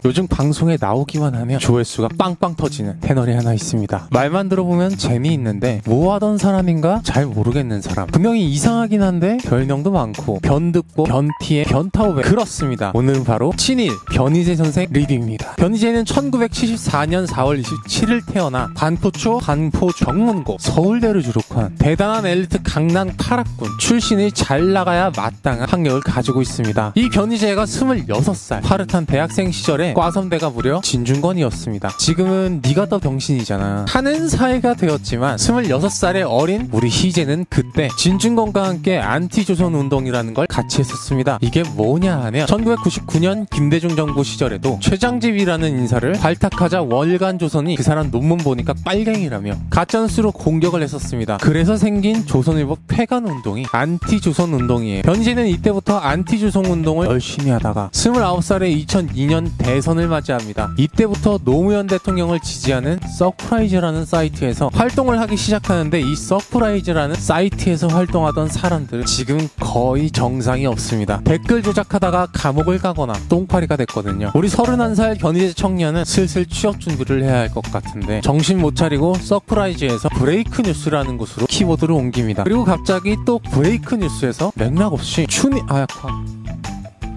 요즘 방송에 나오기만 하면 조회수가 빵빵 터지는 채널이 하나 있습니다. 말만 들어보면 재미있는데 뭐 하던 사람인가 잘 모르겠는 사람. 분명히 이상하긴 한데 별명도 많고 변듣보, 변티에, 변타오베. 그렇습니다. 오늘은 바로 친일 변희재 선생 리뷰입니다. 변희재는 1974년 4월 27일 태어나 반포초 반포 정문고 서울대를 졸업한 대단한 엘리트 강남 8학군 출신의 잘 나가야 마땅한 학력을 가지고 있습니다. 이 변희재가 26살 파릇한 대학생 시절에 과선배가 무려 진중권이었습니다. 지금은 네가 더 병신이잖아 하는 사이가 되었지만 26살의 어린 우리 희재는 그때 진중권과 함께 안티조선 운동이라는 걸 같이 했었습니다. 이게 뭐냐 하면 1999년 김대중 정부 시절에도 최장집이라는 인사를 발탁하자 월간조선이 그 사람 논문 보니까 빨갱이라며 가짜뉴스로 공격을 했었습니다. 그래서 생긴 조선일보 폐간 운동이 안티조선 운동이에요. 변희재는 이때부터 안티조선 운동을 열심히 하다가 29살에 2002년 대선을 맞이합니다. 이때부터 노무현 대통령을 지지하는 서프라이즈라는 사이트에서 활동을 하기 시작하는데 이 서프라이즈라는 사이트에서 활동하던 사람들은 지금 거의 정상이 없습니다. 댓글 조작하다가 감옥을 가거나 똥파리가 됐거든요. 우리 31살 변희재 청년은 슬슬 취업 준비를 해야 할 것 같은데 정신 못 차리고 서프라이즈에서 브레이크 뉴스라는 곳으로 키보드를 옮깁니다. 그리고 갑자기 또 브레이크 뉴스에서 맥락없이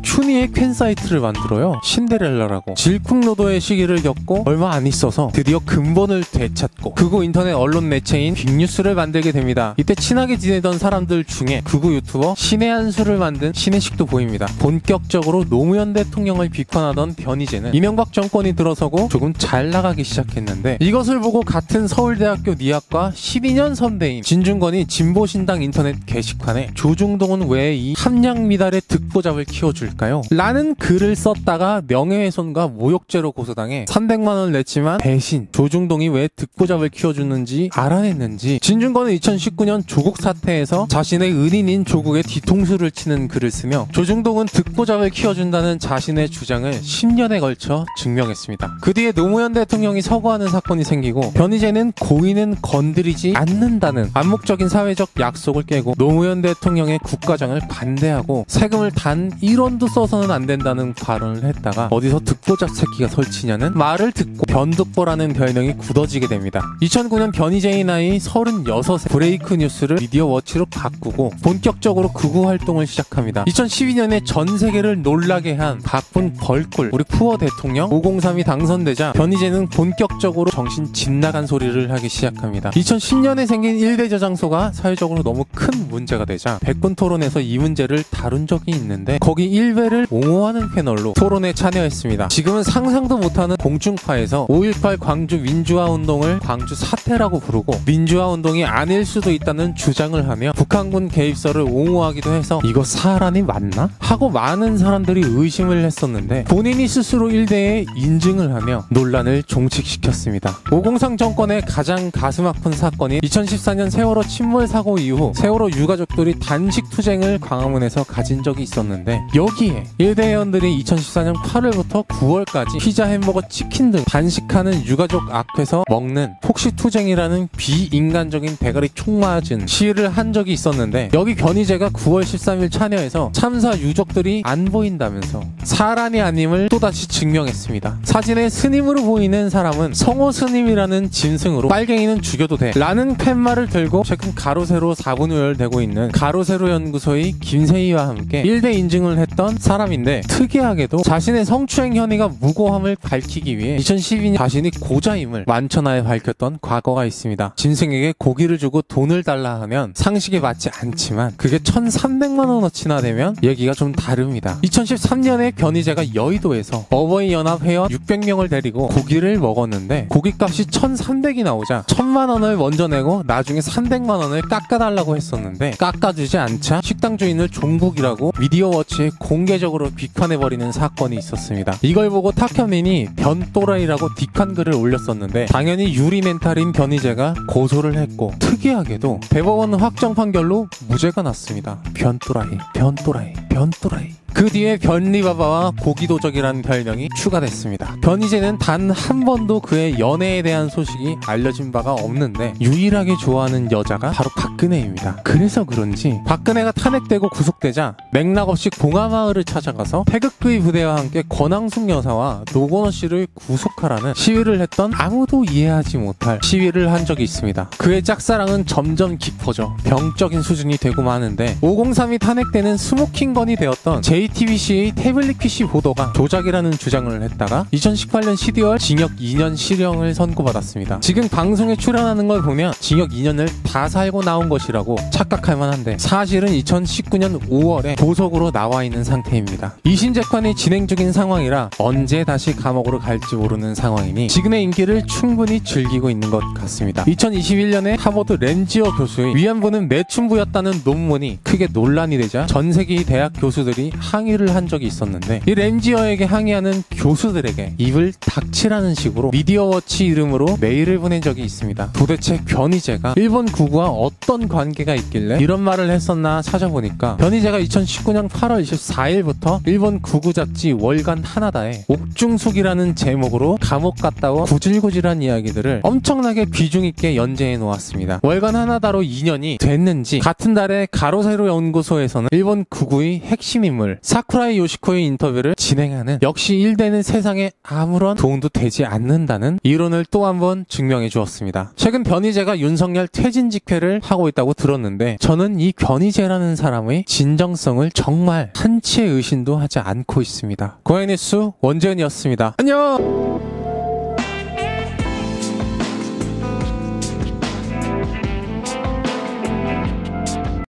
춘희의 퀸 사이트를 만들어요. 신데렐라라고. 질풍노도의 시기를 겪고 얼마 안 있어서 드디어 근본을 되찾고 극우 인터넷 언론 매체인 빅뉴스를 만들게 됩니다. 이때 친하게 지내던 사람들 중에 극우 유튜버 신의 한수를 만든 신의식도 보입니다. 본격적으로 노무현 대통령을 비판하던 변희재는 이명박 정권이 들어서고 조금 잘 나가기 시작했는데 이것을 보고 같은 서울대학교 니학과 12년 선배인 진중권이 진보신당 인터넷 게시판에 조중동은 왜 이 함량미달의 득보잡을 키워줄까 라는 글을 썼다가 명예훼손과 모욕죄로 고소당해 300만원을 냈지만 대신 조중동이 왜 득보잡을 키워주는지 알아냈는지 진중권은 2019년 조국 사태에서 자신의 은인인 조국의 뒤통수를 치는 글을 쓰며 조중동은 득보잡을 키워준다는 자신의 주장을 10년에 걸쳐 증명했습니다. 그 뒤에 노무현 대통령이 서거하는 사건이 생기고 변희재는 고인은 건드리지 않는다는 암묵적인 사회적 약속을 깨고 노무현 대통령의 국가장을 반대하고 세금을 단 1원도 써서는 안 된다는 발언을 했다가 어디서 득보잡 새끼가 설치냐는 말을 듣고 변득보라는 별명이 굳어지게 됩니다. 2009년 변희재의 나이 36세 브레이크 뉴스를 미디어 워치로 바꾸고 본격적으로 극우 활동을 시작합니다. 2012년에 전 세계를 놀라게 한 바쁜 벌꿀 우리 푸어 대통령 5032 당선되자 변희재는 본격적으로 정신 빗나간 소리를 하기 시작합니다. 2010년에 생긴 1대 저장소가 사회적으로 너무 큰 문제가 되자 백분 토론에서 이 문제를 다룬 적이 있는데 거기 1회를 옹호하는 패널로 토론에 참여했습니다. 지금은 상상도 못하는 공중파에서 5.18 광주 민주화 운동을 광주 사태라고 부르고 민주화 운동이 아닐 수도 있다는 주장을 하며 북한군 개입설을 옹호하기도 해서 이거 사람이 맞나? 하고 많은 사람들이 의심을 했었는데 본인이 스스로 1대에 인증을 하며 논란을 종식시켰습니다. 503 정권의 가장 가슴 아픈 사건인 2014년 세월호 침몰 사고 이후 세월호 유가족들이 단식 투쟁을 광화문에서 가진 적이 있었는데 여기에 1대 회원들이 2014년 8월부터 9월까지 피자, 햄버거, 치킨 등 단식하는 유가족 앞에서 먹는 폭식투쟁이라는 비인간적인 대가리 총 맞은 시위를 한 적이 있었는데 여기 변희재가 9월 13일 참여해서 참사 유족들이 안 보인다면서 사람이 아님을 또다시 증명했습니다. 사진에 스님으로 보이는 사람은 성호 스님이라는 짐승으로 빨갱이는 죽여도 돼 라는 팻말을 들고 최근 가로세로 4분우열 되고 있는 가로세로 연구소의 김세희와 함께 1대 인증을 했던 사람인데 특이하게도 자신의 성추행 혐의가 무고함을 밝히기 위해 2012년 자신이 고자임을 만천하에 밝혔던 과거가 있습니다. 짐승에게 고기를 주고 돈을 달라 하면 상식에 맞지 않지만 그게 1,300만원어치나 되면 얘기가 좀 다릅니다. 2013년에 변희재가 여의도에서 어버이연합 회원 600명을 데리고 고기를 먹었는데 고기값이 1,300이 나오자 1,000만원을 먼저 내고 나중에 300만원을 깎아달라고 했었는데 깎아주지 않자 식당 주인을 종북이라고 미디어워치에 공개적으로 비판해버리는 사건이 있었습니다. 이걸 보고 탁현민이 변또라이라고 딕한 글을 올렸었는데 당연히 유리 멘탈인 변희재가 고소를 했고 특이하게도 대법원 확정 판결로 무죄가 났습니다. 변또라이, 변또라이, 변또라이. 그 뒤에 변리바바와 고기도적이라는 별명이 추가됐습니다. 변희재는 단 한 번도 그의 연애에 대한 소식이 알려진 바가 없는데 유일하게 좋아하는 여자가 바로 박근혜입니다. 그래서 그런지 박근혜가 탄핵되고 구속되자 맥락 없이 봉하마을을 찾아가서 태극기 부대와 함께 권항숙 여사와 노건호 씨를 구속하라는 시위를 했던 아무도 이해하지 못할 시위를 한 적이 있습니다. 그의 짝사랑은 점점 깊어져 병적인 수준이 되고 마는데 503이 탄핵되는 스모킹건이 되었던 JTBC의 태블릿 PC 보도가 조작이라는 주장을 했다가 2018년 12월 징역 2년 실형을 선고받았습니다. 지금 방송에 출연하는 걸 보면 징역 2년을 다 살고 나온 것이라고 착각할 만한데 사실은 2019년 5월에 보석으로 나와 있는 상태입니다. 이심 재판이 진행 중인 상황이라 언제 다시 감옥으로 갈지 모르는 상황이니 지금의 인기를 충분히 즐기고 있는 것 같습니다. 2021년에 하버드 렌지어 교수의 위안부는 매춘부였다는 논문이 크게 논란이 되자 전 세계 대학 교수들이 항의를 한 적이 있었는데 이 렌지어에게 항의하는 교수들에게 입을 닥치라는 식으로 미디어워치 이름으로 메일을 보낸 적이 있습니다. 도대체 변희재가 일본 구구와 어떤 관계가 있길래 이런 말을 했었나 찾아보니까 변희재가 2019년 8월 24일부터 일본 구구 잡지 월간 하나다에 옥중숙이라는 제목으로 감옥 갔다 온 구질구질한 이야기들을 엄청나게 비중 있게 연재해 놓았습니다. 월간 하나다로 2년이 됐는지 같은 달에 가로세로 연구소에서는 일본 구구의 핵심 인물 사쿠라이 요시코의 인터뷰를 진행하는 역시 일대는 세상에 아무런 도움도 되지 않는다는 이론을 또 한 번 증명해 주었습니다. 최근 변희재가 윤석열 퇴진 직회를 하고 있다고 들었는데 저는 이 변희재라는 사람의 진정성을 정말 한치의 의심도 하지 않고 있습니다. 고양이뉴스 원재은이었습니다. 안녕!